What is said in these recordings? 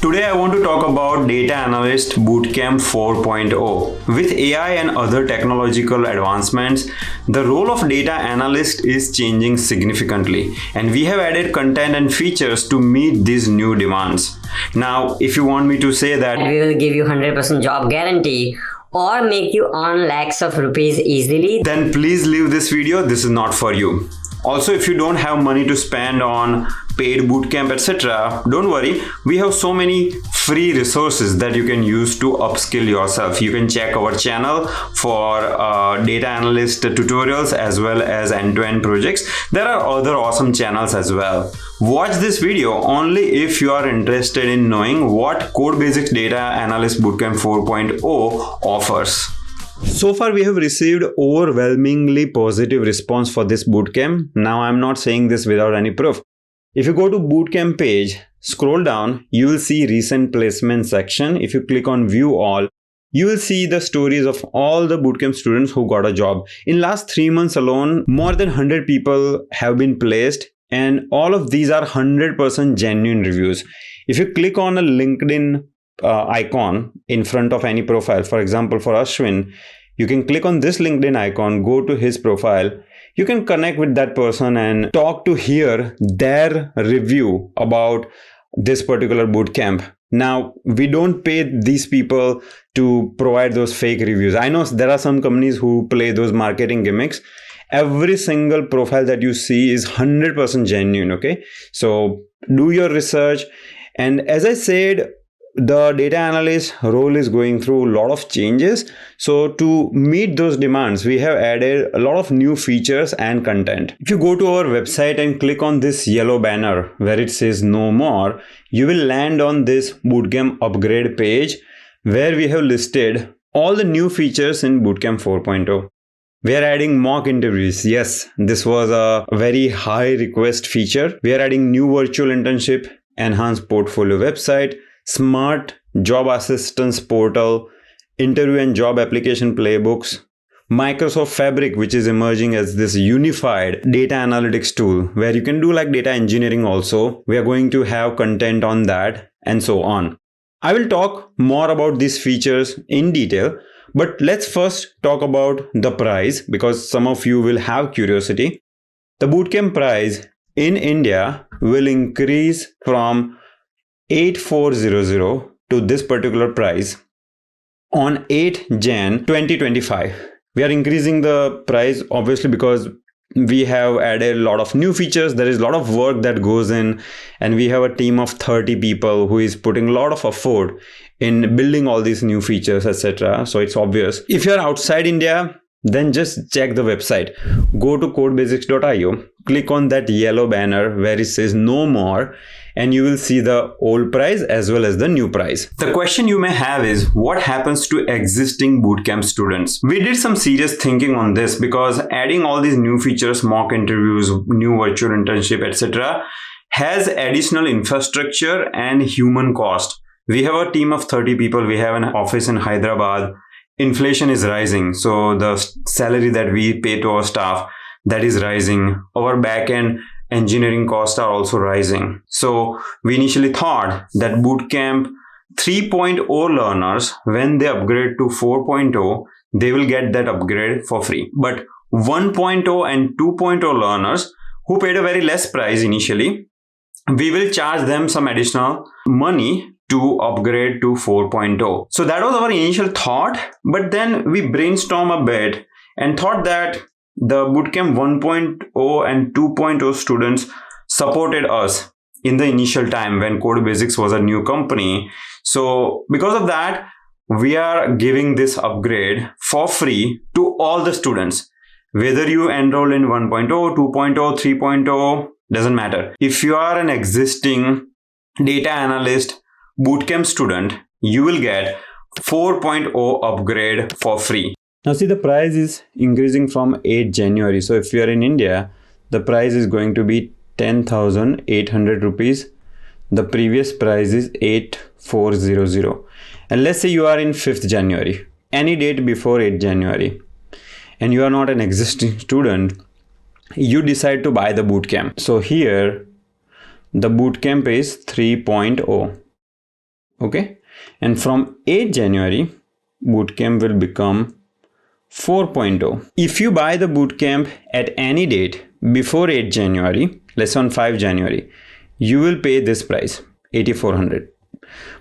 Today I want to talk about Data Analyst Bootcamp 4.0. With AI and other technological advancements, the role of data analyst is changing significantly, and we have added content and features to meet these new demands. Now, if you want me to say that we will give you 100% job guarantee or make you earn lakhs of rupees easily, then please leave this video. This is not for you. Also, if you don't have money to spend on paid bootcamp, etc., don't worry. We have so many free resources that you can use to upskill yourself. You can check our channel for data analyst tutorials as well as end-to-end projects. There are other awesome channels as well. Watch this video only if you are interested in knowing what codebasics Data Analyst Bootcamp 4.0 offers. So far, we have received overwhelmingly positive response for this bootcamp. Now, I'm not saying this without any proof. If you go to bootcamp page, scroll down, you will see recent placement section. If you click on view all, you will see the stories of all the bootcamp students who got a job. In last 3 months alone, more than 100 people have been placed, and all of these are 100% genuine reviews. If you click on a LinkedIn icon in front of any profile, for example, for Ashwin, you can click on this LinkedIn icon, go to his profile. You can connect with that person and talk to hear their review about this particular bootcamp. Now, we don't pay these people to provide those fake reviews. I know there are some companies who play those marketing gimmicks. Every single profile that you see is 100% genuine, okay? So do your research. And as I said, the data analyst role is going through a lot of changes. So to meet those demands, we have added a lot of new features and content. If you go to our website and click on this yellow banner where it says no more, you will land on this Bootcamp upgrade page where we have listed all the new features in Bootcamp 4.0. We are adding mock interviews. Yes, this was a very high request feature. We are adding new virtual internship, enhanced portfolio website, smart job assistance portal, interview and job application playbooks, Microsoft Fabric, which is emerging as this unified data analytics tool where you can do like data engineering also. We are going to have content on that and so on. I will talk more about these features in detail, but let's first talk about the price because some of you will have curiosity. The bootcamp price in India will increase from 8400 to this particular price on 8 Jan 2025. We are increasing the price obviously because we have added a lot of new features. There is a lot of work that goes in, and we have a team of 30 people who is putting a lot of effort in building all these new features, etc. So it's obvious. If you're outside India, then just check the website. Go to codebasics.io, click on that yellow banner where it says no more, and you will see the old price as well as the new price. The question you may have is, what happens to existing bootcamp students? We did some serious thinking on this because adding all these new features, mock interviews, new virtual internship, etc. has additional infrastructure and human cost. We have a team of 30 people. We have an office in Hyderabad. Inflation is rising, so the salary that we pay to our staff, that is rising. Our back-end engineering costs are also rising. So we initially thought that Bootcamp 3.0 learners, when they upgrade to 4.0, they will get that upgrade for free. But 1.0 and 2.0 learners who paid a very less price initially, we will charge them some additional money to upgrade to 4.0. So that was our initial thought, but then we brainstormed a bit and thought that the Bootcamp 1.0 and 2.0 students supported us in the initial time when codebasics was a new company. So because of that, we are giving this upgrade for free to all the students. Whether you enroll in 1.0, 2.0, 3.0, doesn't matter. If you are an existing data analyst bootcamp student, you will get 4.0 upgrade for free. Now see, the price is increasing from 8 January. So if you are in India, the price is going to be 10,800 rupees. The previous price is 8,400. And let's say you are in 5th January, any date before 8 January, and you are not an existing student, you decide to buy the bootcamp. So here, the bootcamp is 3.0. Okay. And from 8th January, Bootcamp will become 4.0. If you buy the bootcamp at any date before 8 January, let's say on 5 January, you will pay this price, 8,400.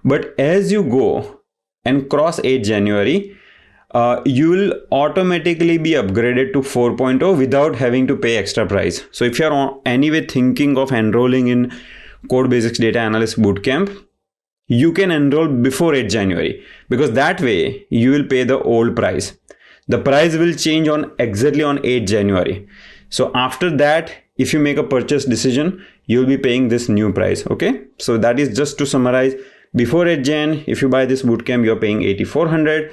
But as you go and cross 8 January, you will automatically be upgraded to 4.0 without having to pay extra price. So if you're anyway thinking of enrolling in Code Basics Data Analyst Bootcamp, you can enroll before 8 January, because that way you will pay the old price. The price will change on exactly on 8 January. So after that, if you make a purchase decision, you'll be paying this new price. Okay. So that is just to summarize. Before 8 Jan, if you buy this bootcamp, you're paying 8,400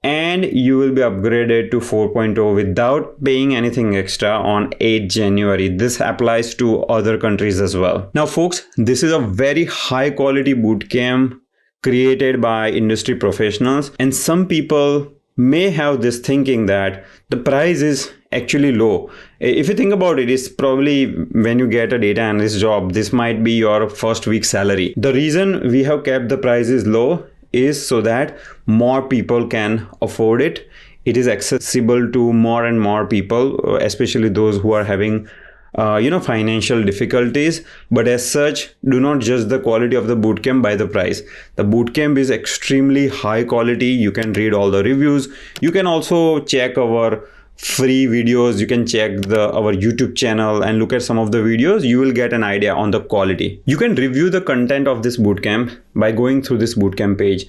and you will be upgraded to 4.0 without paying anything extra on 8 January. This applies to other countries as well. Now, folks, this is a very high quality bootcamp created by industry professionals, and some people may have this thinking that the price is actually low. If you think about it, it's probably when you get a data analyst job, this might be your first week's salary. The reason we have kept the prices low is so that more people can afford it. It is accessible to more and more people, especially those who are having financial difficulties. But as such, do not judge the quality of the bootcamp by the price. The bootcamp is extremely high quality. You can read all the reviews. You can also check our free videos. You can check our YouTube channel and look at some of the videos. You will get an idea on the quality. You can review the content of this bootcamp by going through this bootcamp page.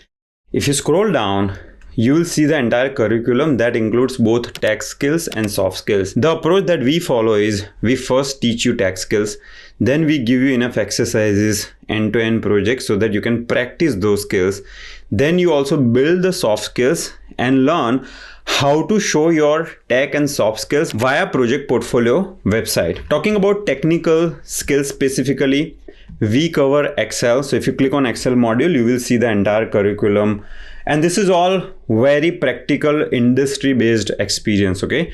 If you scroll down, you will see the entire curriculum that includes both tech skills and soft skills. The approach that we follow is we first teach you tech skills, then we give you enough exercises, end-to-end projects so that you can practice those skills. Then you also build the soft skills and learn how to show your tech and soft skills via project portfolio website. Talking about technical skills specifically, we cover Excel. So if you click on Excel module, you will see the entire curriculum. And this is all very practical industry based experience. Okay.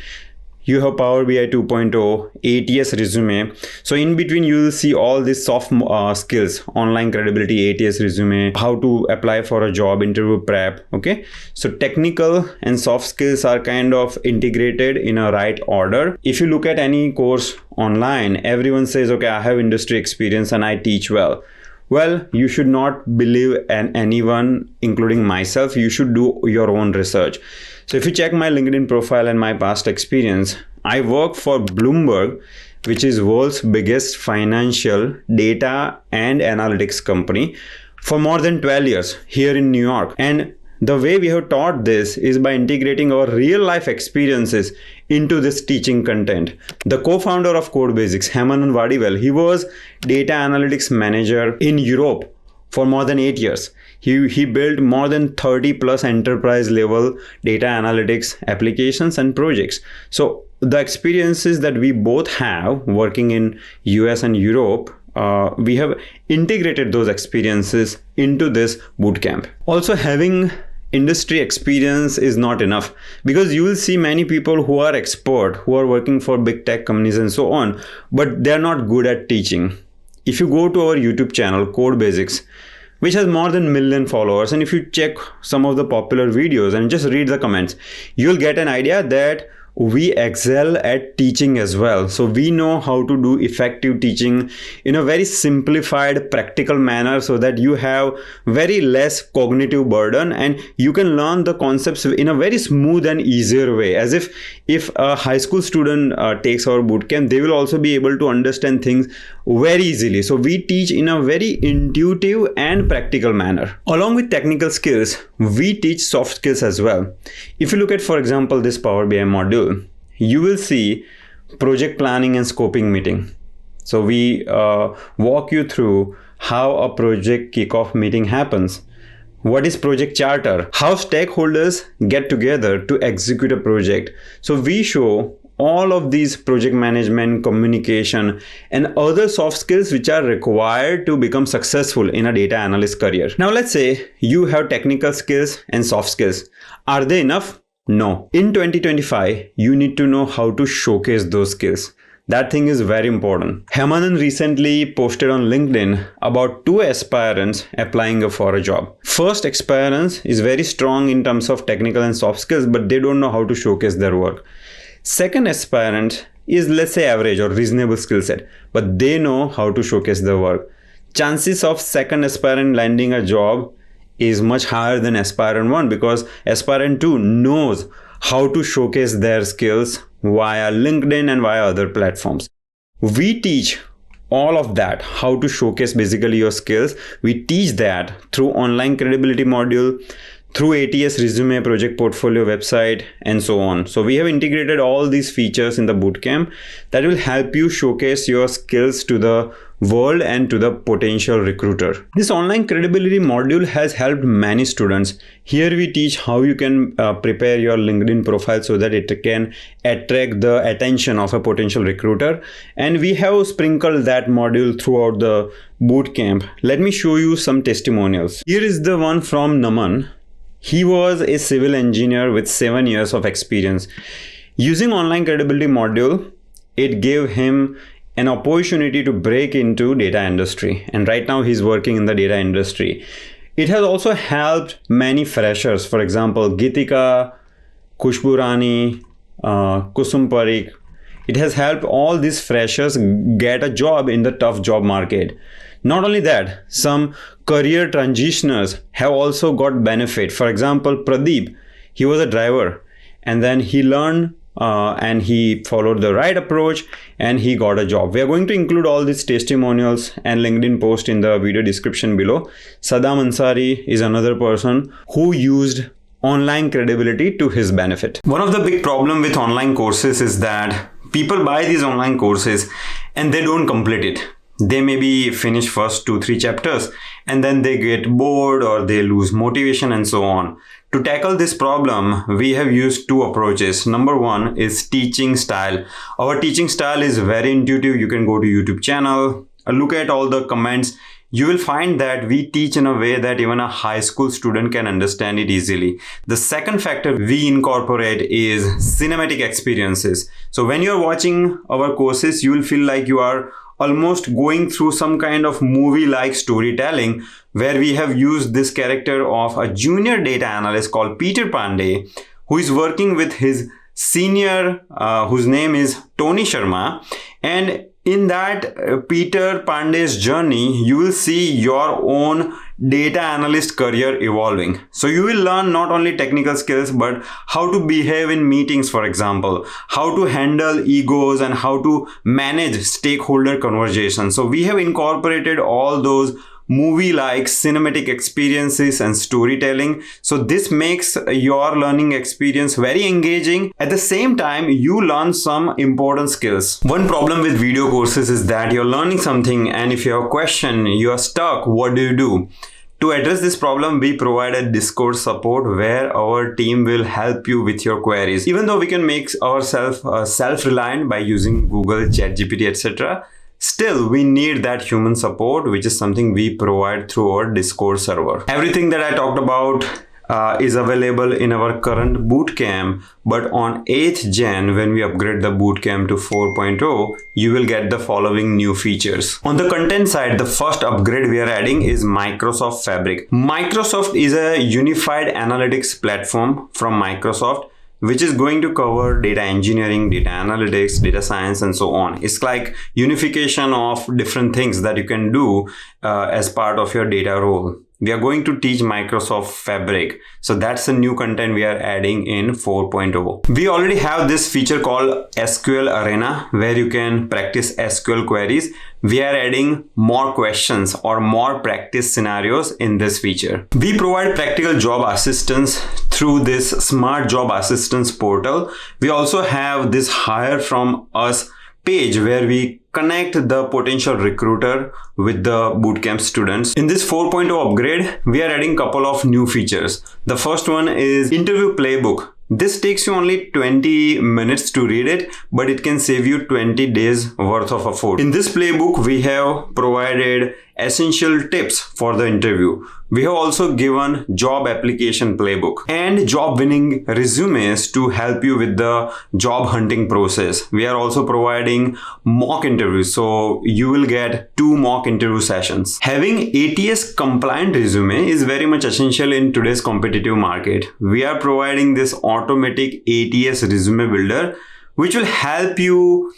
You have Power BI 2.0, ATS resume. So in between, you will see all these soft skills, online credibility, ATS resume, how to apply for a job, interview prep. Okay. So technical and soft skills are kind of integrated in a right order. If you look at any course online, everyone says, okay, I have industry experience and I teach well. Well, you should not believe in anyone, including myself. You should do your own research. So if you check my LinkedIn profile and my past experience, I work for Bloomberg, which is world's biggest financial data and analytics company, for more than 12 years here in New York. And the way we have taught this is by integrating our real life experiences into this teaching content. The co-founder of Code Basics, Hemanand Vadivel, he was data analytics manager in Europe for more than 8 years. He built more than 30 plus enterprise level data analytics applications and projects. So the experiences that we both have working in US and Europe, we have integrated those experiences into this bootcamp. Also, having industry experience is not enough, because you will see many people who are expert, who are working for big tech companies and so on, but they're not good at teaching. If you go to our YouTube channel, Code Basics, which has more than 1 million followers, and if you check some of the popular videos and just read the comments, you'll get an idea that we excel at teaching as well. So we know how to do effective teaching in a very simplified, practical manner so that you have very less cognitive burden and you can learn the concepts in a very smooth and easier way. As if a high school student takes our bootcamp, they will also be able to understand things very easily. So we teach in a very intuitive and practical manner. Along with technical skills, we teach soft skills as well. If you look at, for example, this Power BI module, you will see project planning and scoping meeting. So we walk you through how a project kickoff meeting happens. What is project charter? How stakeholders get together to execute a project. So we show all of these project management, communication, and other soft skills which are required to become successful in a data analyst career. Now let's say you have technical skills and soft skills. Are they enough? No. In 2025, you need to know how to showcase those skills. That thing is very important. Hemanand recently posted on LinkedIn about 2 aspirants applying for a job. First aspirant is very strong in terms of technical and soft skills, but they don't know how to showcase their work. Second aspirant is, let's say, average or reasonable skill set, but they know how to showcase their work. Chances of second aspirant landing a job is much higher than aspirant 1, because aspirant 2 knows how to showcase their skills via LinkedIn and via other platforms. We teach all of that, how to showcase basically your skills. We teach that through online credibility module, through ATS resume, project portfolio, website, and so on. So we have integrated all these features in the bootcamp that will help you showcase your skills to the world and to the potential recruiter. This online credibility module has helped many students. Here we teach how you can prepare your LinkedIn profile so that it can attract the attention of a potential recruiter. And we have sprinkled that module throughout the bootcamp. Let me show you some testimonials. Here is the one from Naman. He was a civil engineer with 7 years of experience. Using online credibility module, it gave him an opportunity to break into data industry, and right now he's working in the data industry. It has also helped many freshers, for example Gitika, Khushbu Rani, Kusum Parikh. It has helped all these freshers get a job in the tough job market. Not only that, some career transitioners have also got benefit. For example, Pradeep, he was a driver and then he learned and he followed the right approach and he got a job. We are going to include all these testimonials and LinkedIn post in the video description below. Saddam Ansari is another person who used online credibility to his benefit. One of the big problem with online courses is that people buy these online courses and they don't complete it. They maybe finish first 2-3 chapters and then they get bored or they lose motivation and so on. To tackle this problem, we have used 2 approaches. Number 1 is teaching style. Our teaching style is very intuitive. You can go to YouTube channel, look at all the comments. You will find that we teach in a way that even a high school student can understand it easily. The second factor we incorporate is cinematic experiences. So when you're watching our courses, you will feel like you are almost going through some kind of movie-like storytelling, where we have used this character of a junior data analyst called Peter Pandey, who is working with his senior, whose name is Tony Sharma. And in that Peter Pandey's journey, you will see your own data analyst career evolving. So you will learn not only technical skills, but how to behave in meetings, for example, how to handle egos and how to manage stakeholder conversations. So we have incorporated all those movie-like cinematic experiences and storytelling. So this makes your learning experience very engaging. At the same time, you learn some important skills. One problem with video courses is that you're learning something and if you have a question, you are stuck, what do you do? To address this problem, we provide a Discord support where our team will help you with your queries. Even though we can make ourselves self-reliant by using Google, ChatGPT, etc., still, we need that human support, which is something we provide through our Discord server. Everything that I talked about is available in our current bootcamp, but on 8th Jan, when we upgrade the bootcamp to 4.0, you will get the following new features. On the content side, the first upgrade we are adding is Microsoft Fabric. Microsoft is a unified analytics platform from Microsoft, which is going to cover data engineering, data analytics, data science, and so on. It's like unification of different things that you can do as part of your data role. We are going to teach Microsoft Fabric. So that's the new content we are adding in 4.0. We already have this feature called SQL Arena, where you can practice SQL queries. We are adding more questions or more practice scenarios in this feature. We provide practical job assistance through this Smart Job Assistance portal. We also have this Hire From Us page where we connect the potential recruiter with the bootcamp students. In this 4.0 upgrade, we are adding a couple of new features. The first one is interview playbook. This takes you only 20 minutes to read it, but it can save you 20 days worth of effort. In this playbook, we have provided essential tips for the interview. We have also given job application playbook and job winning resumes to help you with the job hunting process. We are also providing mock interviews, so you will get 2 mock interview sessions. Having ATS compliant resume is very much essential in today's competitive market. We are providing this automatic ATS resume builder, which will help you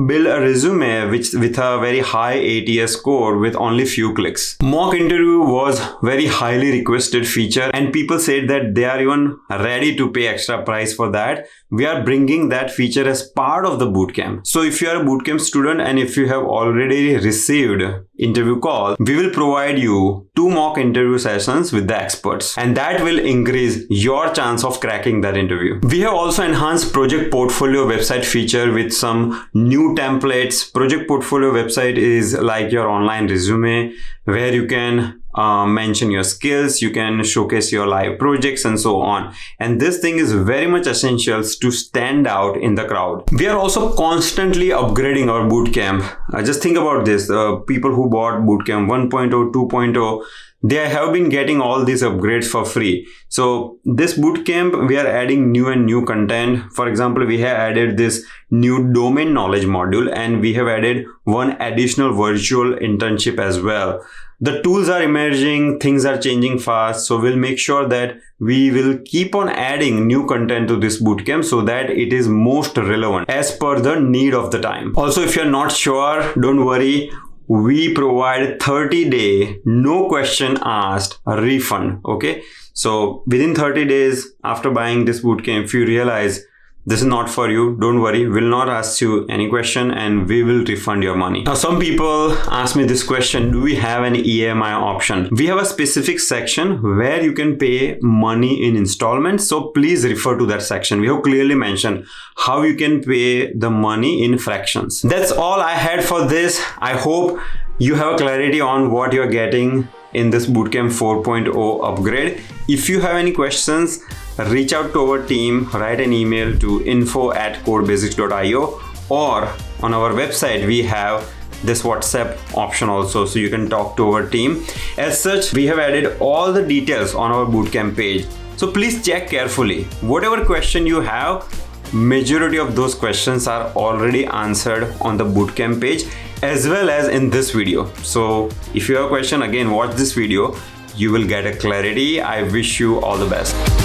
build a resume with a very high ATS score with only few clicks. Mock interview was very highly requested feature and people said that they are even ready to pay extra price for that. We are bringing that feature as part of the bootcamp. So if you are a bootcamp student and if you have already received interview call, we will provide you 2 mock interview sessions with the experts, and that will increase your chance of cracking that interview. We have also enhanced project portfolio website feature with some new templates. Project portfolio website is like your online resume where you can mention your skills, you can showcase your live projects and so on. And this thing is very much essential to stand out in the crowd. We are also constantly upgrading our bootcamp. Just think about this. People who bought Bootcamp 1.0, 2.0, they have been getting all these upgrades for free. So this bootcamp, we are adding new content. For example, we have added this new domain knowledge module and we have added 1 additional virtual internship as well. The tools are emerging, things are changing fast, so we'll make sure that we will keep on adding new content to this bootcamp so that it is most relevant as per the need of the time. Also, if you're not sure, don't worry. We provide 30-day, no question asked refund. Okay. So within 30 days after buying this bootcamp, if you realize this is not for you, don't worry, we'll not ask you any question and we will refund your money. Now, some people ask me this question, do we have an EMI option? We have a specific section where you can pay money in installments. So please refer to that section. We have clearly mentioned how you can pay the money in fractions. That's all I had for this. I hope you have clarity on what you're getting in this Bootcamp 4.0 upgrade. If you have any questions, reach out to our team, write an email to info@codebasics.io, or on our website we have this WhatsApp option also, so you can talk to our team. As such, we have added all the details on our bootcamp page, so please check carefully. Whatever question you have, majority of those questions are already answered on the bootcamp page as well as in this video. So if you have a question, again watch this video, you will get a clarity. I wish you all the best.